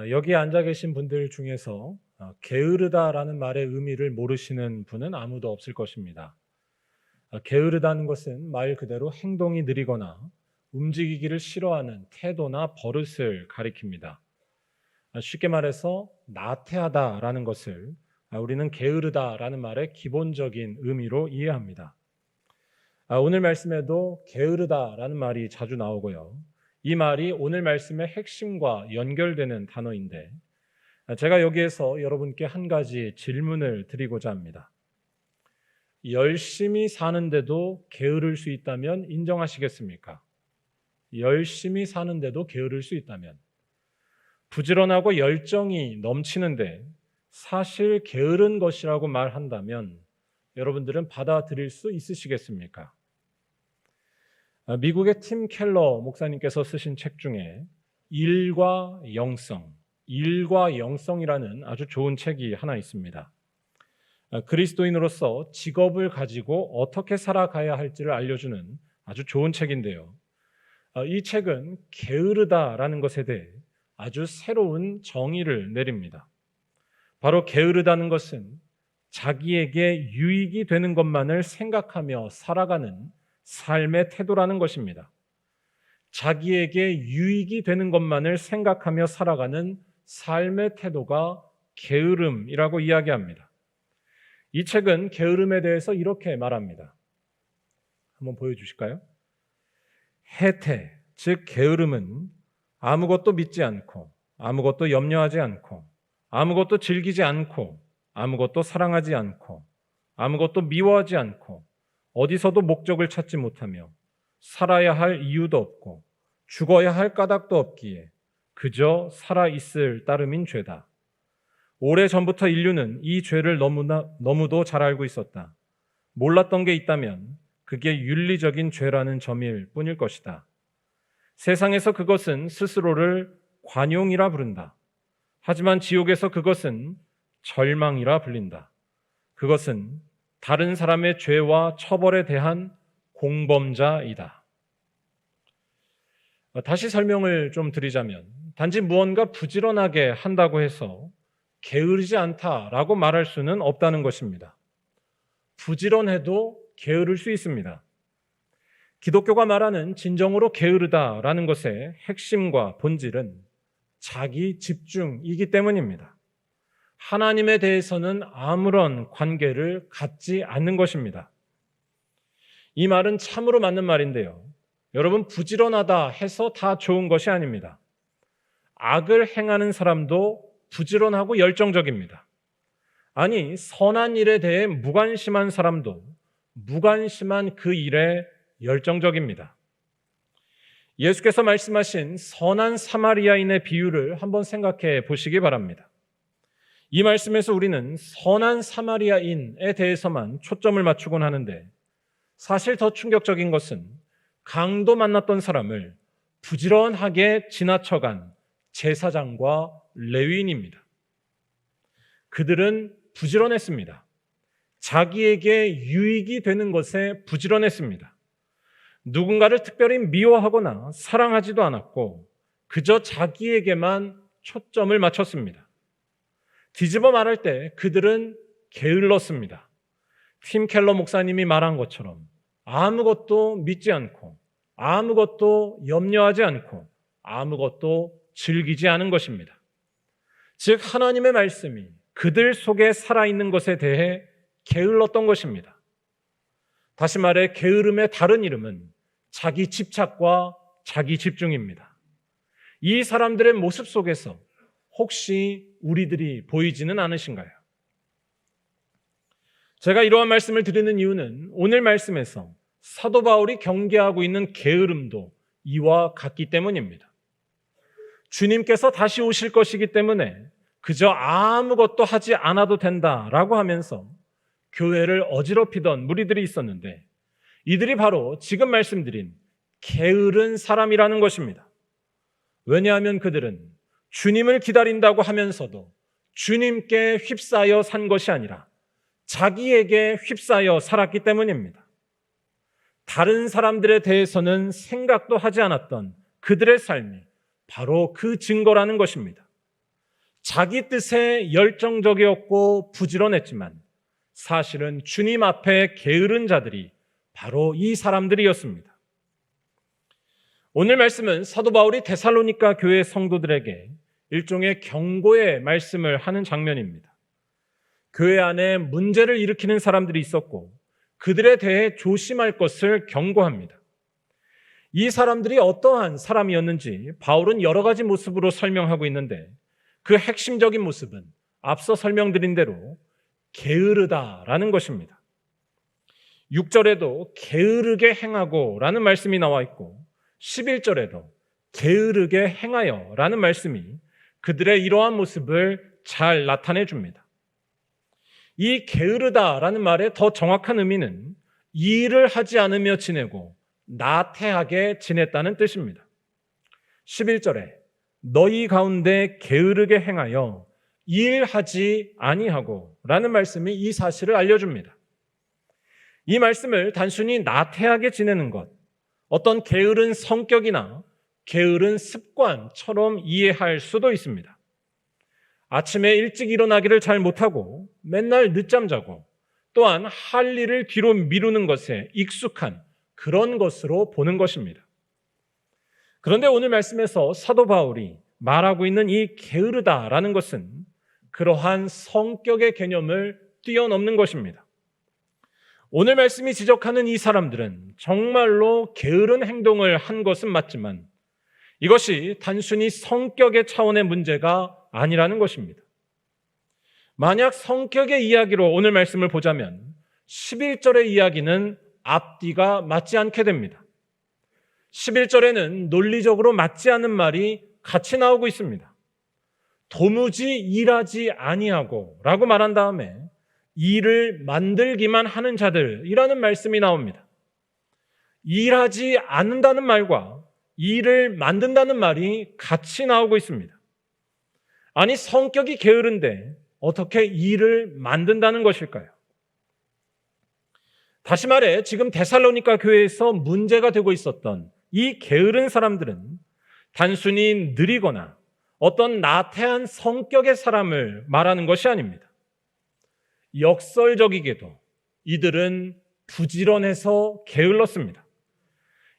여기 앉아 계신 분들 중에서 게으르다라는 말의 의미를 모르시는 분은 아무도 없을 것입니다. 게으르다는 것은 말 그대로 행동이 느리거나 움직이기를 싫어하는 태도나 버릇을 가리킵니다. 쉽게 말해서 나태하다라는 것을 우리는 게으르다라는 말의 기본적인 의미로 이해합니다. 오늘 말씀에도 게으르다라는 말이 자주 나오고요. 이 말이 오늘 말씀의 핵심과 연결되는 단어인데 제가 여기에서 여러분께 한 가지 질문을 드리고자 합니다. 열심히 사는데도 게으를 수 있다면 인정하시겠습니까? 열심히 사는데도 게으를 수 있다면, 부지런하고 열정이 넘치는데 사실 게으른 것이라고 말한다면 여러분들은 받아들일 수 있으시겠습니까? 미국의 팀 켈러 목사님께서 쓰신 책 중에 일과 영성이라는 아주 좋은 책이 하나 있습니다. 그리스도인으로서 직업을 가지고 어떻게 살아가야 할지를 알려주는 아주 좋은 책인데요. 이 책은 게으르다라는 것에 대해 아주 새로운 정의를 내립니다. 바로 게으르다는 것은 자기에게 유익이 되는 것만을 생각하며 살아가는 삶의 태도라는 것입니다. 자기에게 유익이 되는 것만을 생각하며 살아가는 삶의 태도가 게으름이라고 이야기합니다. 이 책은 게으름에 대해서 이렇게 말합니다. 한번 보여주실까요? 해태, 즉 게으름은 아무것도 믿지 않고, 아무것도 염려하지 않고, 아무것도 즐기지 않고, 아무것도 사랑하지 않고, 아무것도 미워하지 않고, 어디서도 목적을 찾지 못하며 살아야 할 이유도 없고 죽어야 할 까닭도 없기에 그저 살아있을 따름인 죄다. 오래전부터 인류는 이 죄를 너무도 잘 알고 있었다. 몰랐던 게 있다면 그게 윤리적인 죄라는 점일 뿐일 것이다. 세상에서 그것은 스스로를 관용이라 부른다. 하지만 지옥에서 그것은 절망이라 불린다. 그것은 다른 사람의 죄와 처벌에 대한 공범자이다. 다시 설명을 좀 드리자면, 단지 무언가 부지런하게 한다고 해서 게으르지 않다라고 말할 수는 없다는 것입니다. 부지런해도 게으를 수 있습니다. 기독교가 말하는 진정으로 게으르다라는 것의 핵심과 본질은 자기 집중이기 때문입니다. 하나님에 대해서는 아무런 관계를 갖지 않는 것입니다. 이 말은 참으로 맞는 말인데요. 여러분, 부지런하다 해서 다 좋은 것이 아닙니다. 악을 행하는 사람도 부지런하고 열정적입니다. 아니, 선한 일에 대해 무관심한 사람도 무관심한 그 일에 열정적입니다. 예수께서 말씀하신 선한 사마리아인의 비유를 한번 생각해 보시기 바랍니다. 이 말씀에서 우리는 선한 사마리아인에 대해서만 초점을 맞추곤 하는데, 사실 더 충격적인 것은 강도 만났던 사람을 부지런하게 지나쳐간 제사장과 레위인입니다. 그들은 부지런했습니다. 자기에게 유익이 되는 것에 부지런했습니다. 누군가를 특별히 미워하거나 사랑하지도 않았고 그저 자기에게만 초점을 맞췄습니다. 뒤집어 말할 때 그들은 게을렀습니다. 팀 켈러 목사님이 말한 것처럼 아무것도 믿지 않고, 아무것도 염려하지 않고, 아무것도 즐기지 않은 것입니다. 즉 하나님의 말씀이 그들 속에 살아있는 것에 대해 게을렀던 것입니다. 다시 말해 게으름의 다른 이름은 자기 집착과 자기 집중입니다. 이 사람들의 모습 속에서 혹시 우리들이 보이지는 않으신가요? 제가 이러한 말씀을 드리는 이유는 오늘 말씀에서 사도 바울이 경계하고 있는 게으름도 이와 같기 때문입니다. 주님께서 다시 오실 것이기 때문에 그저 아무것도 하지 않아도 된다라고 하면서 교회를 어지럽히던 무리들이 있었는데, 이들이 바로 지금 말씀드린 게으른 사람이라는 것입니다. 왜냐하면 그들은 주님을 기다린다고 하면서도 주님께 휩싸여 산 것이 아니라 자기에게 휩싸여 살았기 때문입니다. 다른 사람들에 대해서는 생각도 하지 않았던 그들의 삶이 바로 그 증거라는 것입니다. 자기 뜻에 열정적이었고 부지런했지만 사실은 주님 앞에 게으른 자들이 바로 이 사람들이었습니다. 오늘 말씀은 사도 바울이 데살로니가 교회 성도들에게 일종의 경고의 말씀을 하는 장면입니다. 교회 안에 문제를 일으키는 사람들이 있었고 그들에 대해 조심할 것을 경고합니다. 이 사람들이 어떠한 사람이었는지 바울은 여러 가지 모습으로 설명하고 있는데 그 핵심적인 모습은 앞서 설명드린 대로 게으르다라는 것입니다. 6절에도 게으르게 행하고 라는 말씀이 나와 있고 11절에도 게으르게 행하여 라는 말씀이 그들의 이러한 모습을 잘 나타내 줍니다. 이 게으르다라는 말의 더 정확한 의미는 일을 하지 않으며 지내고 나태하게 지냈다는 뜻입니다. 11절에 너희 가운데 게으르게 행하여 일하지 아니하고 라는 말씀이 이 사실을 알려줍니다. 이 말씀을 단순히 나태하게 지내는 것, 어떤 게으른 성격이나 게으른 습관처럼 이해할 수도 있습니다. 아침에 일찍 일어나기를 잘 못하고 맨날 늦잠 자고 또한 할 일을 뒤로 미루는 것에 익숙한 그런 것으로 보는 것입니다. 그런데 오늘 말씀에서 사도 바울이 말하고 있는 이 게으르다라는 것은 그러한 성격의 개념을 뛰어넘는 것입니다. 오늘 말씀이 지적하는 이 사람들은 정말로 게으른 행동을 한 것은 맞지만 이것이 단순히 성격의 차원의 문제가 아니라는 것입니다. 만약 성격의 이야기로 오늘 말씀을 보자면 11절의 이야기는 앞뒤가 맞지 않게 됩니다. 11절에는 논리적으로 맞지 않는 말이 같이 나오고 있습니다. 도무지 일하지 아니하고 라고 말한 다음에 일을 만들기만 하는 자들이라는 말씀이 나옵니다. 일하지 않는다는 말과 일을 만든다는 말이 같이 나오고 있습니다. 아니, 성격이 게으른데 어떻게 일을 만든다는 것일까요? 다시 말해 지금 데살로니가 교회에서 문제가 되고 있었던 이 게으른 사람들은 단순히 느리거나 어떤 나태한 성격의 사람을 말하는 것이 아닙니다. 역설적이게도 이들은 부지런해서 게을렀습니다.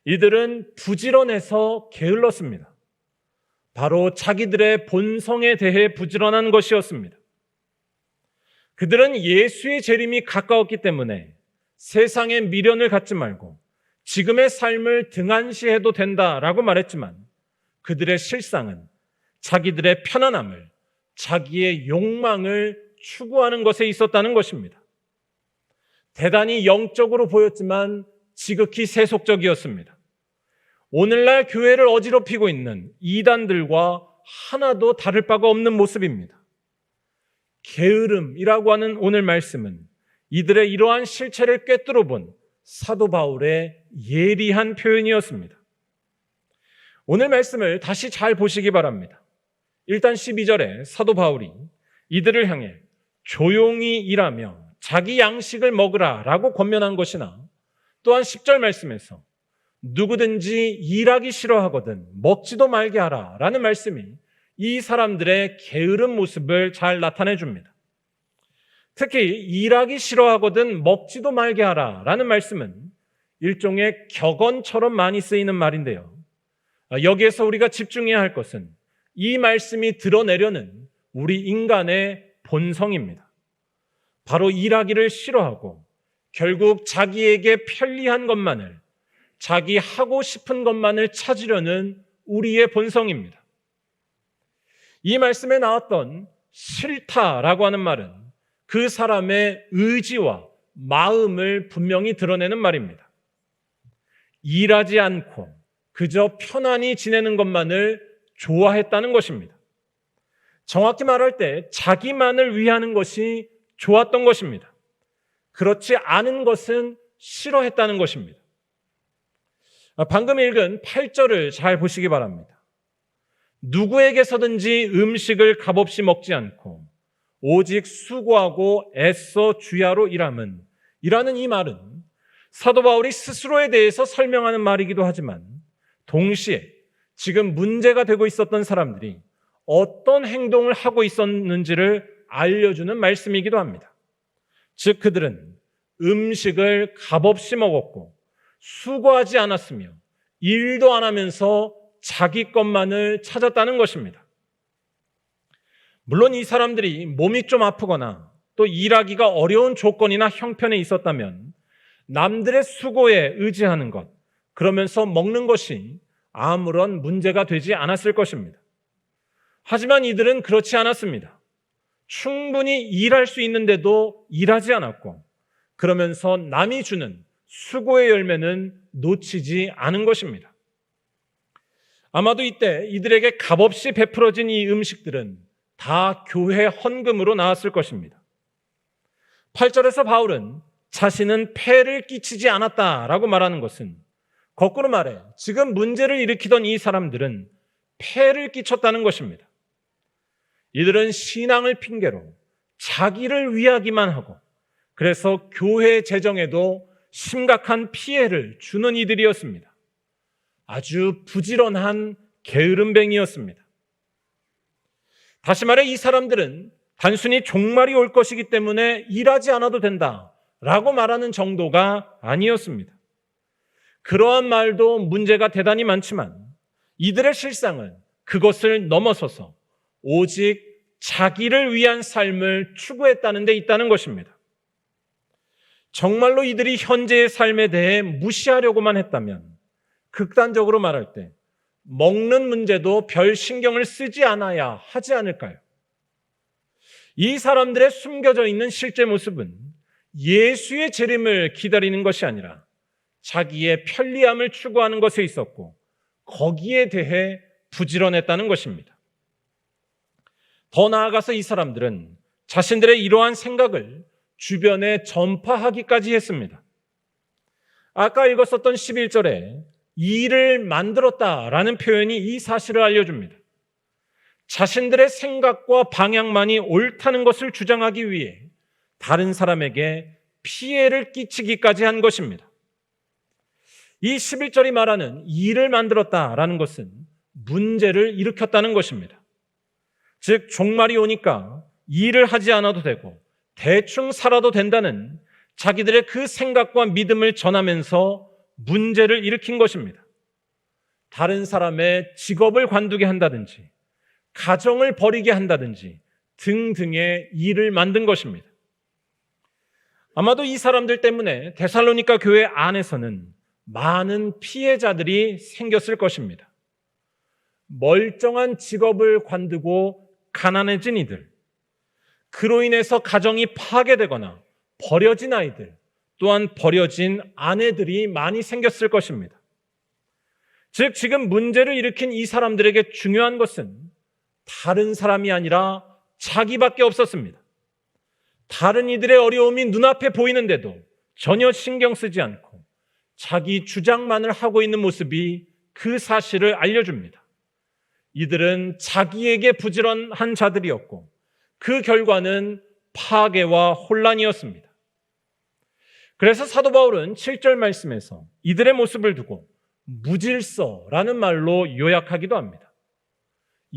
이들은 부지런해서 게을렀습니다. 바로 자기들의 본성에 대해 부지런한 것이었습니다. 그들은 예수의 재림이 가까웠기 때문에 세상의 미련을 갖지 말고 지금의 삶을 등한시해도 된다라고 말했지만 그들의 실상은 자기들의 편안함을, 자기의 욕망을 추구하는 것에 있었다는 것입니다. 대단히 영적으로 보였지만 지극히 세속적이었습니다. 오늘날 교회를 어지럽히고 있는 이단들과 하나도 다를 바가 없는 모습입니다. 게으름이라고 하는 오늘 말씀은 이들의 이러한 실체를 꿰뚫어 본 사도 바울의 예리한 표현이었습니다. 오늘 말씀을 다시 잘 보시기 바랍니다. 일단 12절에 사도 바울이 이들을 향해 조용히 일하며 자기 양식을 먹으라 라고 권면한 것이나 또한 10절 말씀에서 누구든지 일하기 싫어하거든 먹지도 말게 하라 라는 말씀이 이 사람들의 게으른 모습을 잘 나타내 줍니다. 특히 일하기 싫어하거든 먹지도 말게 하라 라는 말씀은 일종의 격언처럼 많이 쓰이는 말인데요. 여기에서 우리가 집중해야 할 것은 이 말씀이 드러내려는 우리 인간의 본성입니다. 바로 일하기를 싫어하고 결국 자기에게 편리한 것만을, 자기 하고 싶은 것만을 찾으려는 우리의 본성입니다. 이 말씀에 나왔던 싫다라고 하는 말은 그 사람의 의지와 마음을 분명히 드러내는 말입니다. 일하지 않고 그저 편안히 지내는 것만을 좋아했다는 것입니다. 정확히 말할 때 자기만을 위하는 것이 좋았던 것입니다. 그렇지 않은 것은 싫어했다는 것입니다. 방금 읽은 8절을 잘 보시기 바랍니다. 누구에게서든지 음식을 값없이 먹지 않고 오직 수고하고 애써 주야로 일함은 이라는 이 말은 사도 바울이 스스로에 대해서 설명하는 말이기도 하지만 동시에 지금 문제가 되고 있었던 사람들이 어떤 행동을 하고 있었는지를 알려주는 말씀이기도 합니다. 즉 그들은 음식을 값없이 먹었고 수고하지 않았으며 일도 안 하면서 자기 것만을 찾았다는 것입니다. 물론 이 사람들이 몸이 좀 아프거나 또 일하기가 어려운 조건이나 형편에 있었다면 남들의 수고에 의지하는 것, 그러면서 먹는 것이 아무런 문제가 되지 않았을 것입니다. 하지만 이들은 그렇지 않았습니다. 충분히 일할 수 있는데도 일하지 않았고, 그러면서 남이 주는 수고의 열매는 놓치지 않은 것입니다. 아마도 이때 이들에게 값없이 베풀어진 이 음식들은 다 교회 헌금으로 나왔을 것입니다. 8절에서 바울은 자신은 폐를 끼치지 않았다라고 말하는 것은 거꾸로 말해 지금 문제를 일으키던 이 사람들은 폐를 끼쳤다는 것입니다. 이들은 신앙을 핑계로 자기를 위하기만 하고 그래서 교회 재정에도 심각한 피해를 주는 이들이었습니다. 아주 부지런한 게으름뱅이였습니다. 다시 말해 이 사람들은 단순히 종말이 올 것이기 때문에 일하지 않아도 된다라고 말하는 정도가 아니었습니다. 그러한 말도 문제가 대단히 많지만 이들의 실상은 그것을 넘어서서 오직 자기를 위한 삶을 추구했다는 데 있다는 것입니다. 정말로 이들이 현재의 삶에 대해 무시하려고만 했다면 극단적으로 말할 때 먹는 문제도 별 신경을 쓰지 않아야 하지 않을까요? 이 사람들의 숨겨져 있는 실제 모습은 예수의 재림을 기다리는 것이 아니라 자기의 편리함을 추구하는 것에 있었고 거기에 대해 부지런했다는 것입니다. 더 나아가서 이 사람들은 자신들의 이러한 생각을 주변에 전파하기까지 했습니다. 아까 읽었었던 11절에 일을 만들었다라는 표현이 이 사실을 알려줍니다. 자신들의 생각과 방향만이 옳다는 것을 주장하기 위해 다른 사람에게 피해를 끼치기까지 한 것입니다. 이 11절이 말하는 일을 만들었다라는 것은 문제를 일으켰다는 것입니다. 즉 종말이 오니까 일을 하지 않아도 되고 대충 살아도 된다는 자기들의 그 생각과 믿음을 전하면서 문제를 일으킨 것입니다. 다른 사람의 직업을 관두게 한다든지 가정을 버리게 한다든지 등등의 일을 만든 것입니다. 아마도 이 사람들 때문에 데살로니가 교회 안에서는 많은 피해자들이 생겼을 것입니다. 멀쩡한 직업을 관두고 가난해진 이들, 그로 인해서 가정이 파괴되거나 버려진 아이들, 또한 버려진 아내들이 많이 생겼을 것입니다. 즉 지금 문제를 일으킨 이 사람들에게 중요한 것은 다른 사람이 아니라 자기밖에 없었습니다. 다른 이들의 어려움이 눈앞에 보이는데도 전혀 신경 쓰지 않고 자기 주장만을 하고 있는 모습이 그 사실을 알려줍니다. 이들은 자기에게 부지런한 자들이었고 그 결과는 파괴와 혼란이었습니다. 그래서 사도 바울은 7절 말씀에서 이들의 모습을 두고 무질서라는 말로 요약하기도 합니다.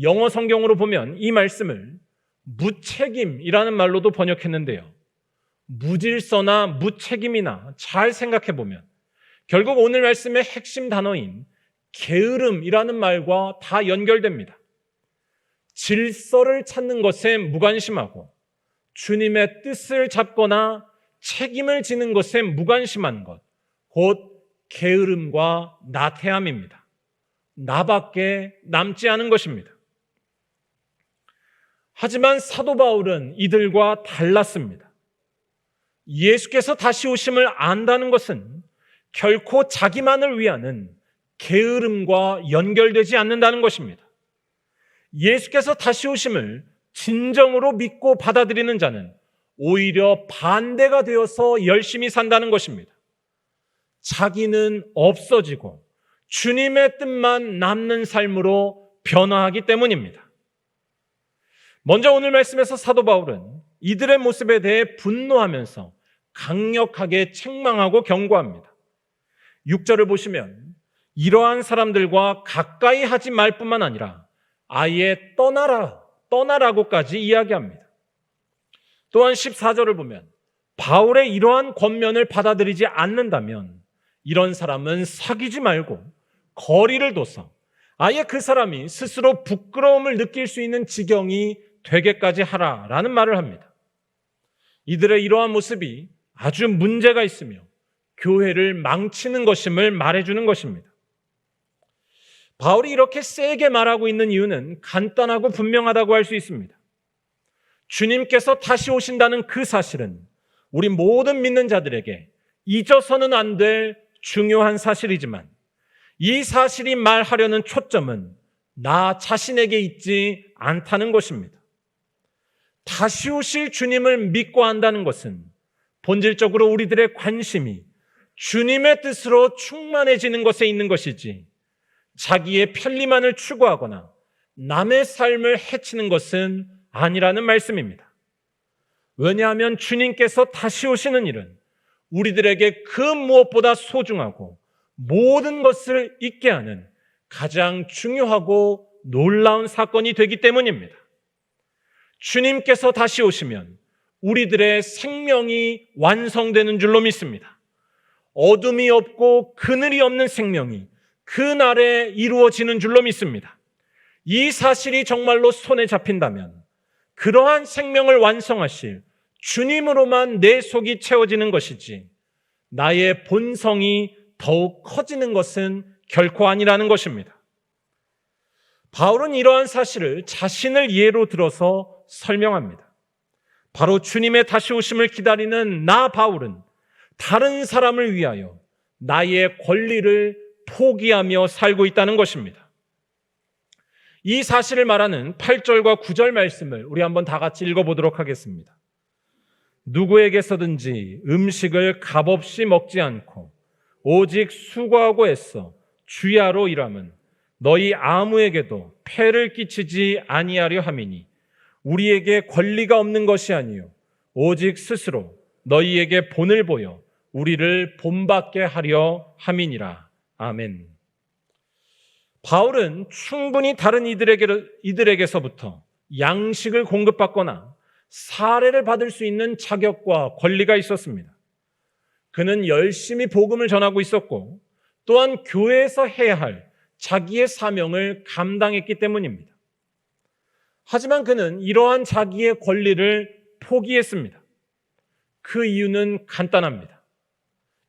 영어 성경으로 보면 이 말씀을 무책임이라는 말로도 번역했는데요. 무질서나 무책임이나 잘 생각해 보면 결국 오늘 말씀의 핵심 단어인 게으름이라는 말과 다 연결됩니다. 질서를 찾는 것에 무관심하고 주님의 뜻을 잡거나 책임을 지는 것에 무관심한 것, 곧 게으름과 나태함입니다. 나밖에 남지 않은 것입니다. 하지만 사도 바울은 이들과 달랐습니다. 예수께서 다시 오심을 안다는 것은 결코 자기만을 위하는 게으름과 연결되지 않는다는 것입니다. 예수께서 다시 오심을 진정으로 믿고 받아들이는 자는 오히려 반대가 되어서 열심히 산다는 것입니다. 자기는 없어지고 주님의 뜻만 남는 삶으로 변화하기 때문입니다. 먼저 오늘 말씀에서 사도 바울은 이들의 모습에 대해 분노하면서 강력하게 책망하고 경고합니다. 6절을 보시면 이러한 사람들과 가까이 하지 말 뿐만 아니라 아예 떠나라고까지 이야기합니다. 또한 14절을 보면 바울의 이러한 권면을 받아들이지 않는다면 이런 사람은 사귀지 말고 거리를 둬서 아예 그 사람이 스스로 부끄러움을 느낄 수 있는 지경이 되게까지 하라라는 말을 합니다. 이들의 이러한 모습이 아주 문제가 있으며 교회를 망치는 것임을 말해주는 것입니다. 바울이 이렇게 세게 말하고 있는 이유는 간단하고 분명하다고 할 수 있습니다. 주님께서 다시 오신다는 그 사실은 우리 모든 믿는 자들에게 잊어서는 안 될 중요한 사실이지만 이 사실이 말하려는 초점은 나 자신에게 있지 않다는 것입니다. 다시 오실 주님을 믿고 한다는 것은 본질적으로 우리들의 관심이 주님의 뜻으로 충만해지는 것에 있는 것이지 자기의 편리만을 추구하거나 남의 삶을 해치는 것은 아니라는 말씀입니다. 왜냐하면 주님께서 다시 오시는 일은 우리들에게 그 무엇보다 소중하고 모든 것을 잊게 하는 가장 중요하고 놀라운 사건이 되기 때문입니다. 주님께서 다시 오시면 우리들의 생명이 완성되는 줄로 믿습니다. 어둠이 없고 그늘이 없는 생명이 그날에 이루어지는 줄로 믿습니다. 이 사실이 정말로 손에 잡힌다면 그러한 생명을 완성하실 주님으로만 내 속이 채워지는 것이지 나의 본성이 더욱 커지는 것은 결코 아니라는 것입니다. 바울은 이러한 사실을 자신을 예로 들어서 설명합니다. 바로 주님의 다시 오심을 기다리는 나 바울은 다른 사람을 위하여 나의 권리를 포기하며 살고 있다는 것입니다. 이 사실을 말하는 8절과 9절 말씀을 우리 한번 다 같이 읽어보도록 하겠습니다. 누구에게서든지 음식을 값없이 먹지 않고 오직 수고하고 애써 주야로 일함은 너희 아무에게도 폐를 끼치지 아니하려 함이니 우리에게 권리가 없는 것이 아니요 오직 스스로 너희에게 본을 보여 우리를 본받게 하려 함이니라. 아멘. 바울은 충분히 다른 이들에게서부터 양식을 공급받거나 사례를 받을 수 있는 자격과 권리가 있었습니다. 그는 열심히 복음을 전하고 있었고 또한 교회에서 해야 할 자기의 사명을 감당했기 때문입니다. 하지만 그는 이러한 자기의 권리를 포기했습니다. 그 이유는 간단합니다.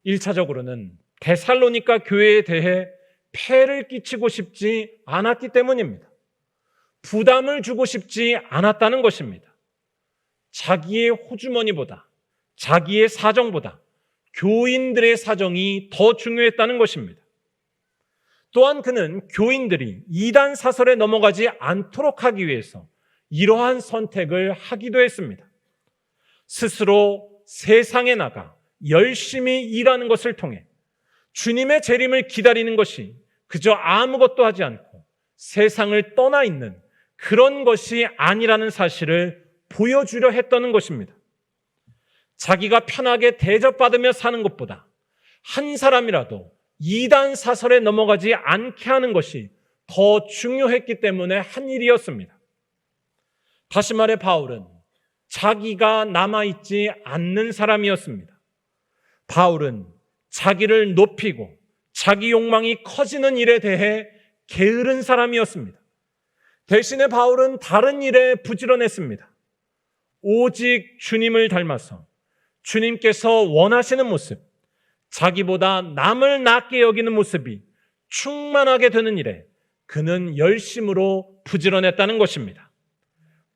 1차적으로는 데살로니가 교회에 대해 폐를 끼치고 싶지 않았기 때문입니다. 부담을 주고 싶지 않았다는 것입니다. 자기의 호주머니보다 자기의 사정보다 교인들의 사정이 더 중요했다는 것입니다. 또한 그는 교인들이 이단 사설에 넘어가지 않도록 하기 위해서 이러한 선택을 하기도 했습니다. 스스로 세상에 나가 열심히 일하는 것을 통해 주님의 재림을 기다리는 것이 그저 아무것도 하지 않고 세상을 떠나 있는 그런 것이 아니라는 사실을 보여주려 했다는 것입니다. 자기가 편하게 대접받으며 사는 것보다 한 사람이라도 이단 사설에 넘어가지 않게 하는 것이 더 중요했기 때문에 한 일이었습니다. 다시 말해 바울은 자기가 남아있지 않는 사람이었습니다. 바울은 자기를 높이고 자기 욕망이 커지는 일에 대해 게으른 사람이었습니다. 대신에 바울은 다른 일에 부지런했습니다. 오직 주님을 닮아서 주님께서 원하시는 모습, 자기보다 남을 낮게 여기는 모습이 충만하게 되는 일에 그는 열심으로 부지런했다는 것입니다.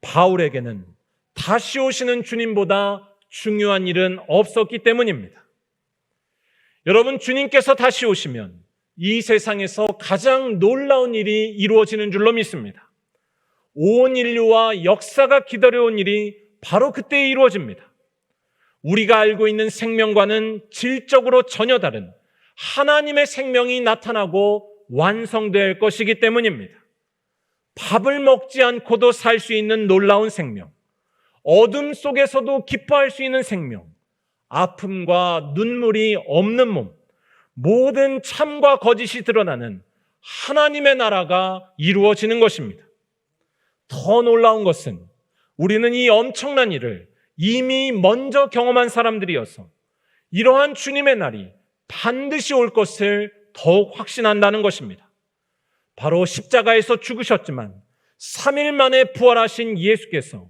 바울에게는 다시 오시는 주님보다 중요한 일은 없었기 때문입니다. 여러분, 주님께서 다시 오시면 이 세상에서 가장 놀라운 일이 이루어지는 줄로 믿습니다. 온 인류와 역사가 기다려온 일이 바로 그때 이루어집니다. 우리가 알고 있는 생명과는 질적으로 전혀 다른 하나님의 생명이 나타나고 완성될 것이기 때문입니다. 밥을 먹지 않고도 살 수 있는 놀라운 생명, 어둠 속에서도 기뻐할 수 있는 생명, 아픔과 눈물이 없는 몸, 모든 참과 거짓이 드러나는 하나님의 나라가 이루어지는 것입니다. 더 놀라운 것은 우리는 이 엄청난 일을 이미 먼저 경험한 사람들이어서 이러한 주님의 날이 반드시 올 것을 더욱 확신한다는 것입니다. 바로 십자가에서 죽으셨지만 3일 만에 부활하신 예수께서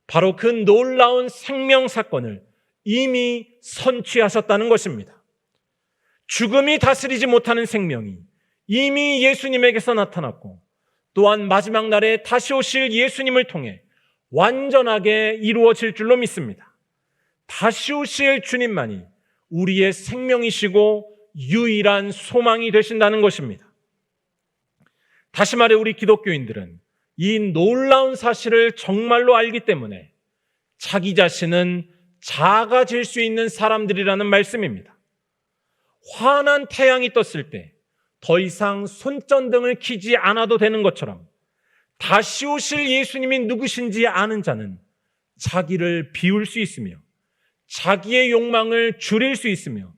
바로 그 놀라운 생명 사건을 이미 선취하셨다는 것입니다. 죽음이 다스리지 못하는 생명이 이미 예수님에게서 나타났고, 또한 마지막 날에 다시 오실 예수님을 통해 완전하게 이루어질 줄로 믿습니다. 다시 오실 주님만이 우리의 생명이시고 유일한 소망이 되신다는 것입니다. 다시 말해 우리 기독교인들은 이 놀라운 사실을 정말로 알기 때문에 자기 자신은 작아질 수 있는 사람들이라는 말씀입니다. 환한 태양이 떴을 때 더 이상 손전등을 켜지 않아도 되는 것처럼 다시 오실 예수님이 누구신지 아는 자는 자기를 비울 수 있으며 자기의 욕망을 줄일 수 있으며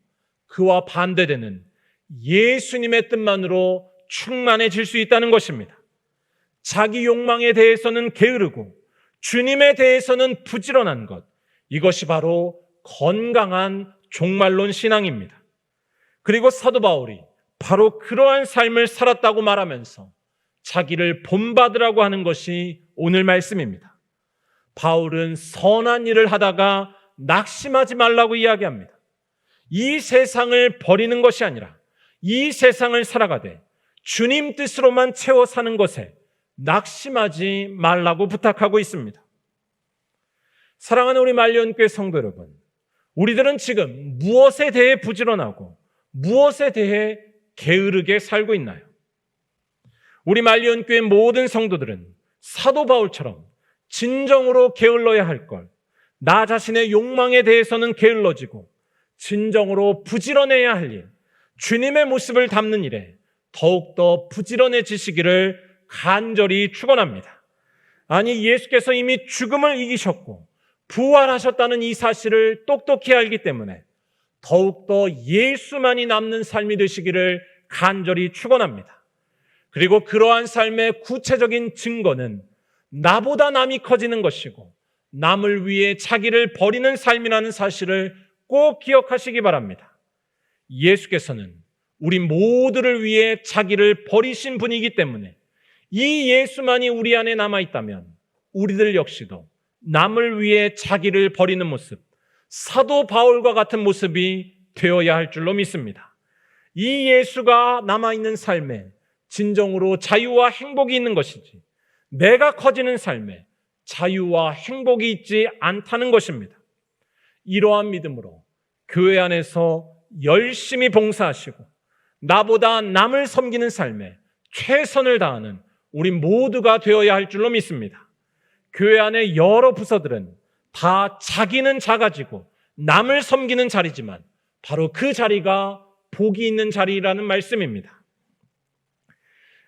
그와 반대되는 예수님의 뜻만으로 충만해질 수 있다는 것입니다. 자기 욕망에 대해서는 게으르고 주님에 대해서는 부지런한 것, 이것이 바로 건강한 종말론 신앙입니다. 그리고 사도 바울이 바로 그러한 삶을 살았다고 말하면서 자기를 본받으라고 하는 것이 오늘 말씀입니다. 바울은 선한 일을 하다가 낙심하지 말라고 이야기합니다. 이 세상을 버리는 것이 아니라 이 세상을 살아가되 주님 뜻으로만 채워 사는 것에 낙심하지 말라고 부탁하고 있습니다. 사랑하는 우리 말년교회 성도 여러분, 우리들은 지금 무엇에 대해 부지런하고 무엇에 대해 게으르게 살고 있나요? 우리 말년교회 모든 성도들은 사도 바울처럼 진정으로 게을러야 할 걸, 나 자신의 욕망에 대해서는 게을러지고 진정으로 부지런해야 할 일, 주님의 모습을 담는 일에 더욱더 부지런해지시기를 간절히 축원합니다. 아니, 예수께서 이미 죽음을 이기셨고 부활하셨다는 이 사실을 똑똑히 알기 때문에 더욱더 예수만이 남는 삶이 되시기를 간절히 축원합니다. 그리고 그러한 삶의 구체적인 증거는 나보다 남이 커지는 것이고 남을 위해 자기를 버리는 삶이라는 사실을 꼭 기억하시기 바랍니다. 예수께서는 우리 모두를 위해 자기를 버리신 분이기 때문에 이 예수만이 우리 안에 남아있다면 우리들 역시도 남을 위해 자기를 버리는 모습, 사도 바울과 같은 모습이 되어야 할 줄로 믿습니다. 이 예수가 남아있는 삶에 진정으로 자유와 행복이 있는 것이지 내가 커지는 삶에 자유와 행복이 있지 않다는 것입니다. 이러한 믿음으로 교회 안에서 열심히 봉사하시고 나보다 남을 섬기는 삶에 최선을 다하는 우리 모두가 되어야 할 줄로 믿습니다. 교회 안에 여러 부서들은 다 자기는 작아지고 남을 섬기는 자리지만 바로 그 자리가 복이 있는 자리라는 말씀입니다.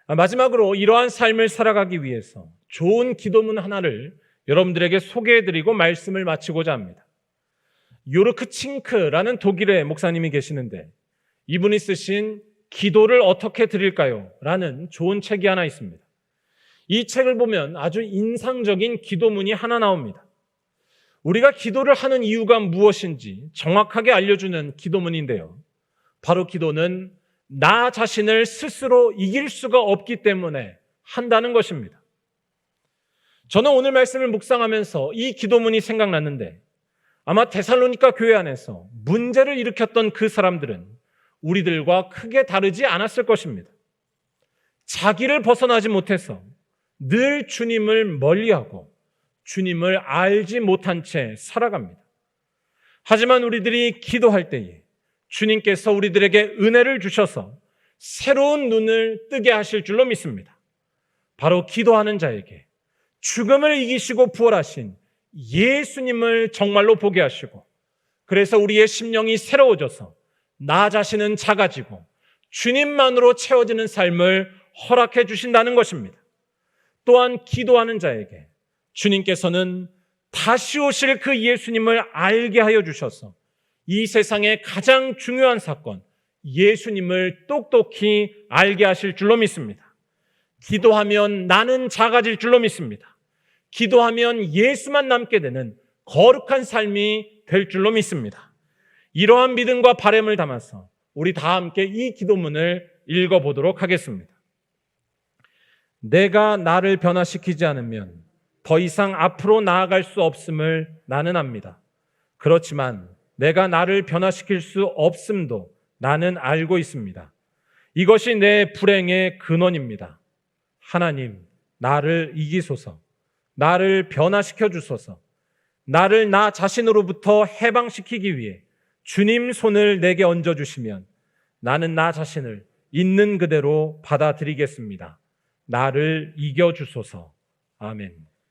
마지막으로 이러한 삶을 살아가기 위해서 좋은 기도문 하나를 여러분들에게 소개해드리고 말씀을 마치고자 합니다. 요르크 칭크라는 독일의 목사님이 계시는데 이분이 쓰신 기도를 어떻게 드릴까요? 라는 좋은 책이 하나 있습니다. 이 책을 보면 아주 인상적인 기도문이 하나 나옵니다. 우리가 기도를 하는 이유가 무엇인지 정확하게 알려주는 기도문인데요. 바로 기도는 나 자신을 스스로 이길 수가 없기 때문에 한다는 것입니다. 저는 오늘 말씀을 묵상하면서 이 기도문이 생각났는데 아마 데살로니가 교회 안에서 문제를 일으켰던 그 사람들은 우리들과 크게 다르지 않았을 것입니다. 자기를 벗어나지 못해서 늘 주님을 멀리하고 주님을 알지 못한 채 살아갑니다. 하지만 우리들이 기도할 때에 주님께서 우리들에게 은혜를 주셔서 새로운 눈을 뜨게 하실 줄로 믿습니다. 바로 기도하는 자에게 죽음을 이기시고 부활하신 예수님을 정말로 보게 하시고 그래서 우리의 심령이 새로워져서 나 자신은 작아지고 주님만으로 채워지는 삶을 허락해 주신다는 것입니다. 또한 기도하는 자에게 주님께서는 다시 오실 그 예수님을 알게 하여 주셔서 이 세상의 가장 중요한 사건, 예수님을 똑똑히 알게 하실 줄로 믿습니다. 기도하면 나는 작아질 줄로 믿습니다. 기도하면 예수만 남게 되는 거룩한 삶이 될 줄로 믿습니다. 이러한 믿음과 바람을 담아서 우리 다 함께 이 기도문을 읽어보도록 하겠습니다. 내가 나를 변화시키지 않으면 더 이상 앞으로 나아갈 수 없음을 나는 압니다. 그렇지만 내가 나를 변화시킬 수 없음도 나는 알고 있습니다. 이것이 내 불행의 근원입니다. 하나님, 나를 이기소서. 나를 변화시켜 주소서. 나를 나 자신으로부터 해방시키기 위해 주님 손을 내게 얹어주시면 나는 나 자신을 있는 그대로 받아들이겠습니다. 나를 이겨주소서. 아멘.